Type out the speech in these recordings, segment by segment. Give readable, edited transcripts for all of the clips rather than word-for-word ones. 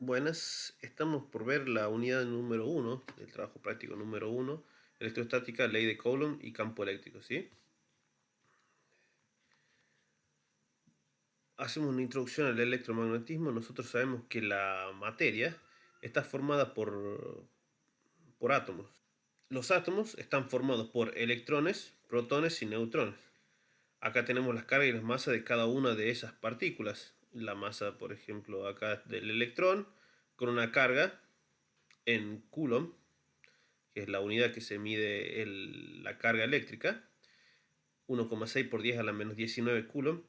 Buenas, estamos por ver la unidad número uno del trabajo práctico número uno, electrostática, ley de Coulomb y campo eléctrico, ¿sí? Hacemos una introducción al electromagnetismo. Nosotros sabemos que la materia está formada por átomos. Los átomos están formados por electrones, protones y neutrones. Acá tenemos las cargas y las masas de cada una de esas partículas. La masa, por ejemplo, acá del electrón, con una carga en Coulomb, que es la unidad que se mide la carga eléctrica, 1,6 por 10 a la menos 19 Coulomb.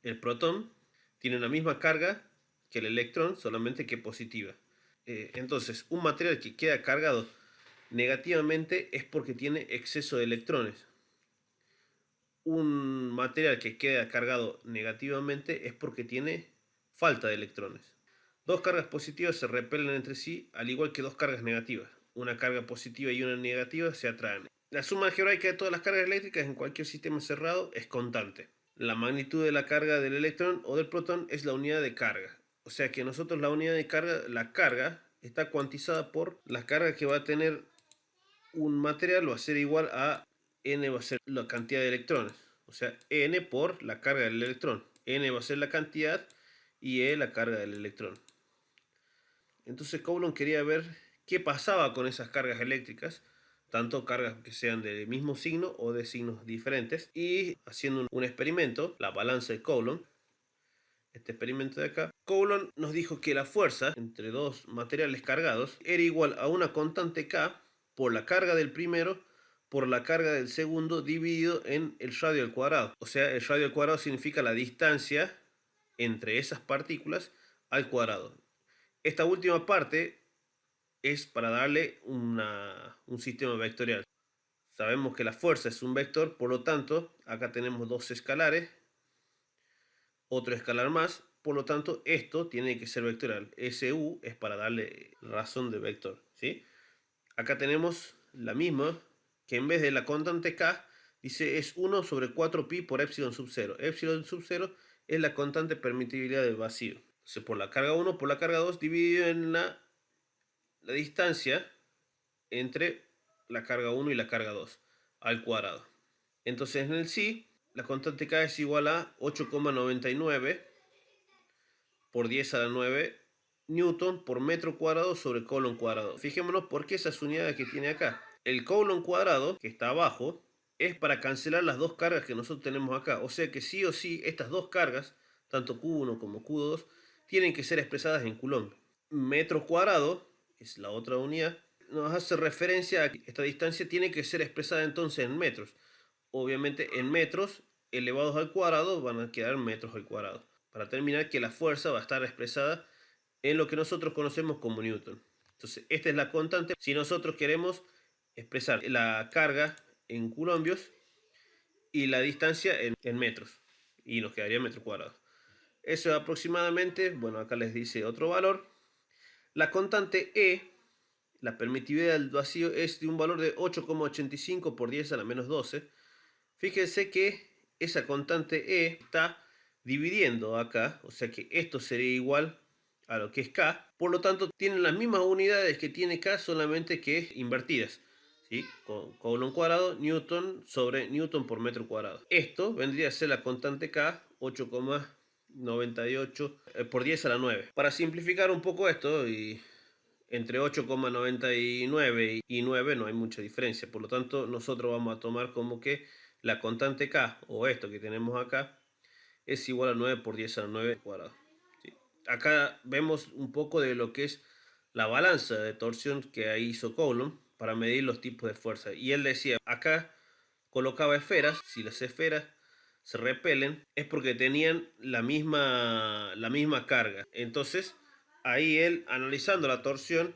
El protón tiene la misma carga que el electrón, solamente que positiva. Entonces, un material que queda cargado negativamente es porque tiene exceso de electrones. Un material que queda cargado negativamente es porque tiene falta de electrones. Dos cargas positivas se repelen entre sí, al igual que dos cargas negativas. Una carga positiva y una negativa se atraen. La suma algebraica de todas las cargas eléctricas en cualquier sistema cerrado es constante. La magnitud de la carga del electrón o del protón es la unidad de carga. O sea que nosotros la unidad de carga, la carga, está cuantizada por la carga que va a tener un material, va a ser igual a n, va a ser la cantidad de electrones. O sea, n por la carga del electrón. N va a ser la cantidad y E la carga del electrón. Entonces Coulomb quería ver qué pasaba con esas cargas eléctricas, tanto cargas que sean del mismo signo o de signos diferentes, y haciendo un experimento, la balanza de Coulomb, este experimento de acá, Coulomb nos dijo que la fuerza entre dos materiales cargados era igual a una constante K por la carga del primero por la carga del segundo dividido en el radio al cuadrado. O sea, el radio al cuadrado significa la distancia entre esas partículas al cuadrado. Esta última parte es para darle un sistema vectorial. Sabemos que la fuerza es un vector, por lo tanto, acá tenemos dos escalares, otro escalar más, por lo tanto, esto tiene que ser vectorial. SU es para darle razón de vector, ¿sí? Acá tenemos la misma, que en vez de la constante K, dice es 1 sobre 4pi por epsilon sub 0. Epsilon sub 0 es la constante permitibilidad del vacío. Entonces, por la carga 1 por la carga 2 dividido en la distancia entre la carga 1 y la carga 2 al cuadrado. Entonces en el sí, la constante K es igual a 8,99 por 10 a la 9 newton por metro cuadrado sobre Coulomb cuadrado. Fijémonos por qué esas unidades que tiene acá. El Coulomb cuadrado, que está abajo, es para cancelar las dos cargas que nosotros tenemos acá. O sea que sí o sí, estas dos cargas, tanto Q1 como Q2, tienen que ser expresadas en Coulomb. Metro cuadrado, es la otra unidad, nos hace referencia a que esta distancia tiene que ser expresada entonces en metros. Obviamente en metros elevados al cuadrado van a quedar metros al cuadrado. Para terminar, que la fuerza va a estar expresada en lo que nosotros conocemos como Newton. Entonces, esta es la constante. Si nosotros queremos expresar la carga en coulombios y la distancia en metros, y nos quedaría metro cuadrado. Eso aproximadamente, bueno, acá les dice otro valor. La constante E, la permitividad del vacío, es de un valor de 8,85 por 10 a la menos 12. Fíjense que esa constante E está dividiendo acá, o sea que esto sería igual a lo que es K. Por lo tanto, tienen las mismas unidades que tiene K, solamente que invertidas. ¿Sí? Con Coulomb cuadrado, Newton sobre Newton por metro cuadrado. Esto vendría a ser la constante K, 8,98 por 10 a la 9. Para simplificar un poco esto, y entre 8,99 y 9 no hay mucha diferencia. Por lo tanto, nosotros vamos a tomar como que la constante K, o esto que tenemos acá, es igual a 9 por 10 a la 9 cuadrado. ¿Sí? Acá vemos un poco de lo que es la balanza de torsión que hizo Coulomb para medir los tipos de fuerza. Y él decía, acá colocaba esferas. Si las esferas se repelen es porque tenían la misma carga. Entonces, ahí él, analizando la torsión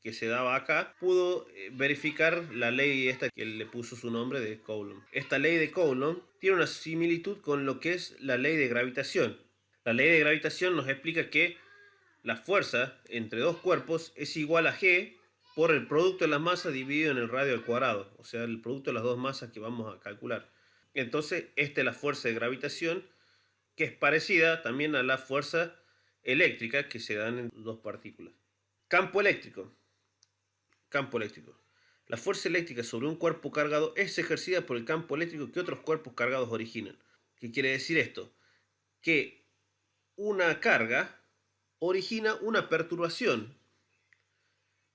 que se daba acá, pudo verificar la ley esta que le puso su nombre de Coulomb. Esta ley de Coulomb tiene una similitud con lo que es la ley de gravitación. La ley de gravitación nos explica que la fuerza entre dos cuerpos es igual a G por el producto de las masas dividido en el radio al cuadrado, o sea, el producto de las dos masas que vamos a calcular. Entonces, esta es la fuerza de gravitación, que es parecida también a la fuerza eléctrica que se dan en dos partículas. Campo eléctrico. Campo eléctrico. La fuerza eléctrica sobre un cuerpo cargado es ejercida por el campo eléctrico que otros cuerpos cargados originan. ¿Qué quiere decir esto? Que una carga origina una perturbación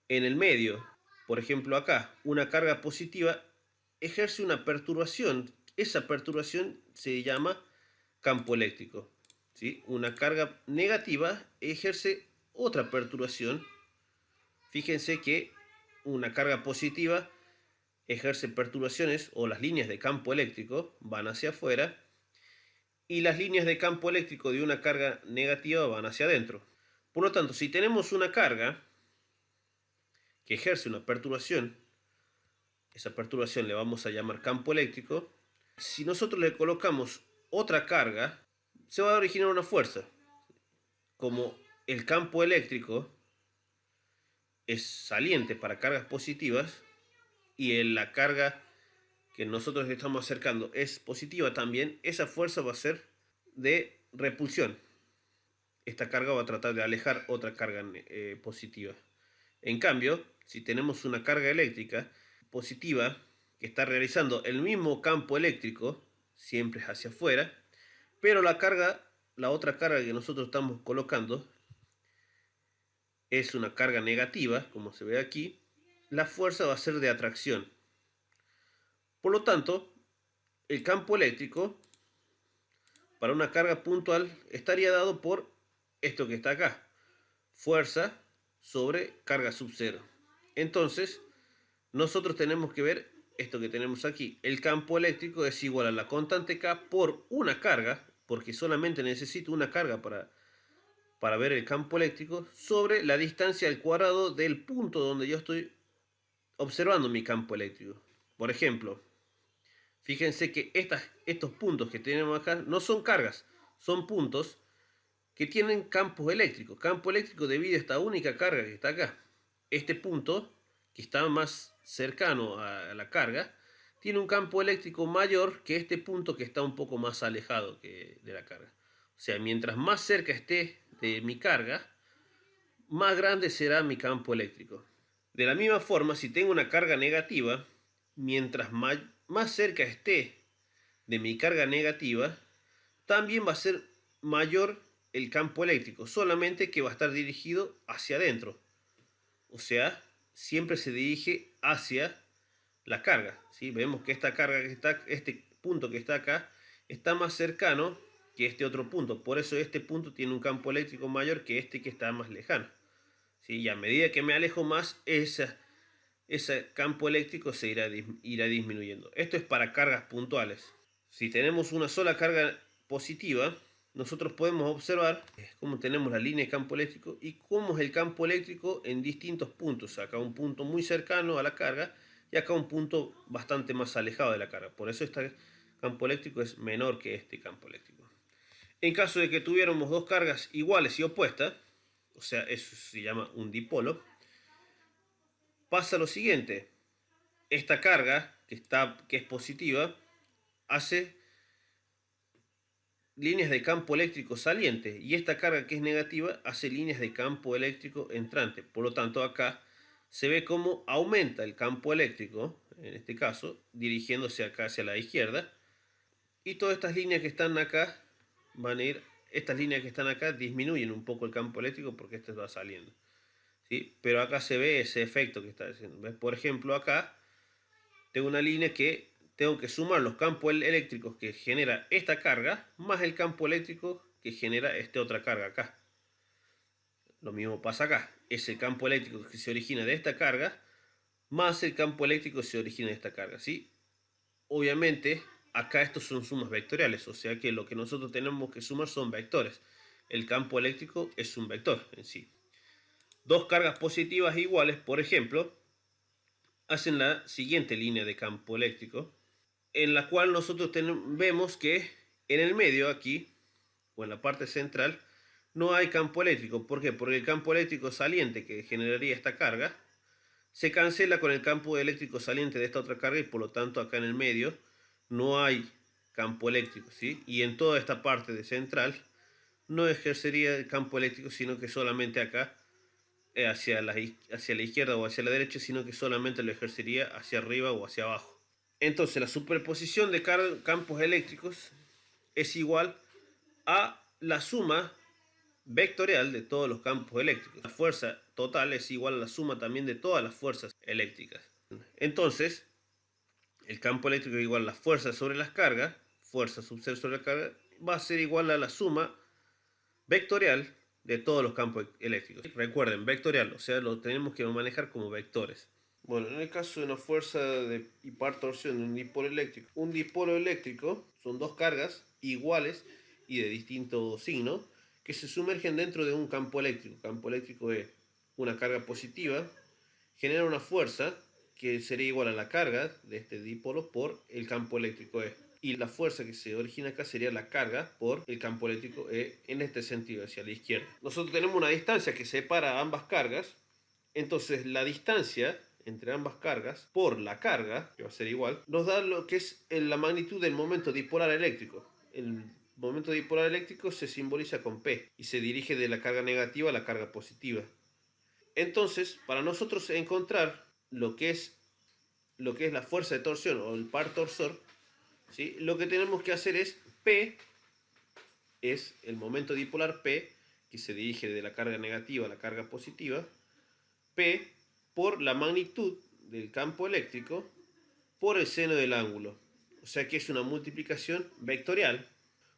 en el medio. Por ejemplo, acá, una carga positiva ejerce una perturbación. Esa perturbación se llama campo eléctrico. ¿Sí? Una carga negativa ejerce otra perturbación. Fíjense que una carga positiva ejerce perturbaciones, o las líneas de campo eléctrico van hacia afuera, y las líneas de campo eléctrico de una carga negativa van hacia adentro. Por lo tanto, si tenemos una carga que ejerce una perturbación, esa perturbación le vamos a llamar campo eléctrico. Si nosotros le colocamos otra carga, se va a originar una fuerza. Como el campo eléctrico es saliente para cargas positivas y la carga que nosotros le estamos acercando es positiva también, esa fuerza va a ser de repulsión. Esta carga va a tratar de alejar otra carga positiva. En cambio, si tenemos una carga eléctrica positiva que está realizando el mismo campo eléctrico, siempre es hacia afuera, pero la otra carga que nosotros estamos colocando es una carga negativa, como se ve aquí, la fuerza va a ser de atracción. Por lo tanto, el campo eléctrico para una carga puntual estaría dado por esto que está acá, fuerza sobre carga sub cero. Entonces, nosotros tenemos que ver esto que tenemos aquí. El campo eléctrico es igual a la constante K por una carga, porque solamente necesito una carga para ver el campo eléctrico, sobre la distancia al cuadrado del punto donde yo estoy observando mi campo eléctrico. Por ejemplo, fíjense que estos puntos que tenemos acá no son cargas, son puntos que tienen campos eléctricos. Campo eléctrico debido a esta única carga que está acá. Este punto, que está más cercano a la carga, tiene un campo eléctrico mayor que este punto que está un poco más alejado de la carga. O sea, mientras más cerca esté de mi carga, más grande será mi campo eléctrico. De la misma forma, si tengo una carga negativa, mientras más cerca esté de mi carga negativa, también va a ser mayor el campo eléctrico, solamente que va a estar dirigido hacia adentro. O sea, siempre se dirige hacia la carga. ¿Sí? Vemos que esta carga que está, este punto que está acá, está más cercano que este otro punto. Por eso este punto tiene un campo eléctrico mayor que este que está más lejano. ¿Sí? Y a medida que me alejo más, ese campo eléctrico se irá disminuyendo. Esto es para cargas puntuales. Si tenemos una sola carga positiva, nosotros podemos observar cómo tenemos la línea de campo eléctrico y cómo es el campo eléctrico en distintos puntos. Acá un punto muy cercano a la carga y acá un punto bastante más alejado de la carga. Por eso este campo eléctrico es menor que este campo eléctrico. En caso de que tuviéramos dos cargas iguales y opuestas, o sea, eso se llama un dipolo, pasa lo siguiente. Esta carga, que es positiva, hace líneas de campo eléctrico saliente y esta carga que es negativa hace líneas de campo eléctrico entrante. Por lo tanto, acá se ve cómo aumenta el campo eléctrico, en este caso, dirigiéndose acá hacia la izquierda, y todas estas líneas que están acá estas líneas que están acá disminuyen un poco el campo eléctrico porque este va saliendo. ¿Sí? Pero acá se ve ese efecto que está haciendo. ¿Ves? Por ejemplo, acá tengo una línea que tengo que sumar los campos eléctricos que genera esta carga más el campo eléctrico que genera esta otra carga acá. Lo mismo pasa acá. Es el campo eléctrico que se origina de esta carga más el campo eléctrico que se origina de esta carga. ¿Sí? Obviamente, acá estos son sumas vectoriales, o sea que lo que nosotros tenemos que sumar son vectores. El campo eléctrico es un vector en sí. Dos cargas positivas iguales, por ejemplo, hacen la siguiente línea de campo eléctrico, en la cual nosotros vemos que en el medio aquí, o en la parte central, no hay campo eléctrico. ¿Por qué? Porque el campo eléctrico saliente que generaría esta carga se cancela con el campo eléctrico saliente de esta otra carga y por lo tanto acá en el medio no hay campo eléctrico, ¿sí? Y en toda esta parte de central no ejercería el campo eléctrico, sino que solamente acá, hacia la izquierda o hacia la derecha, sino que solamente lo ejercería hacia arriba o hacia abajo. Entonces la superposición de campos eléctricos es igual a la suma vectorial de todos los campos eléctricos. La fuerza total es igual a la suma también de todas las fuerzas eléctricas. Entonces, el campo eléctrico es igual a la fuerza sobre las cargas, fuerza sub 0 sobre la carga, va a ser igual a la suma vectorial de todos los campos eléctricos. Recuerden, vectorial, o sea, lo tenemos que manejar como vectores. Bueno, en el caso de una fuerza de par torsión de un dipolo eléctrico son dos cargas iguales y de distinto signo que se sumergen dentro de un campo eléctrico. El campo eléctrico es una carga positiva, genera una fuerza que sería igual a la carga de este dipolo por el campo eléctrico E. Y la fuerza que se origina acá sería la carga por el campo eléctrico E en este sentido, hacia la izquierda. Nosotros tenemos una distancia que separa ambas cargas, entonces la distancia entre ambas cargas por la carga, que va a ser igual, nos da lo que es la magnitud del momento dipolar eléctrico. El momento dipolar eléctrico se simboliza con P y se dirige de la carga negativa a la carga positiva. Entonces, para nosotros encontrar lo que es la fuerza de torsión o el par torsor, ¿sí? Lo que tenemos que hacer es P, es el momento dipolar P, que se dirige de la carga negativa a la carga positiva, P por la magnitud del campo eléctrico por el seno del ángulo. O sea que es una multiplicación vectorial.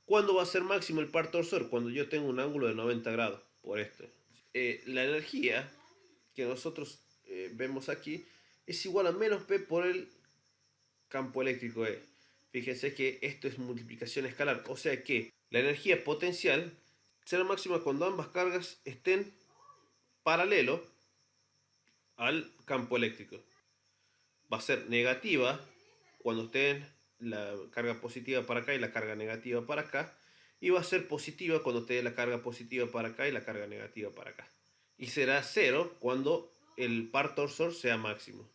¿Cuándo va a ser máximo el par torsor? Cuando yo tengo un ángulo de 90 grados, por esto. La energía que nosotros vemos aquí es igual a menos P por el campo eléctrico E. Fíjense que esto es multiplicación escalar, o sea que la energía potencial será máxima cuando ambas cargas estén paralelo al campo eléctrico. Va a ser negativa cuando estén la carga positiva para acá y la carga negativa para acá, y va a ser positiva cuando esté la carga positiva para acá y la carga negativa para acá. Y será cero cuando el par torsor sea máximo.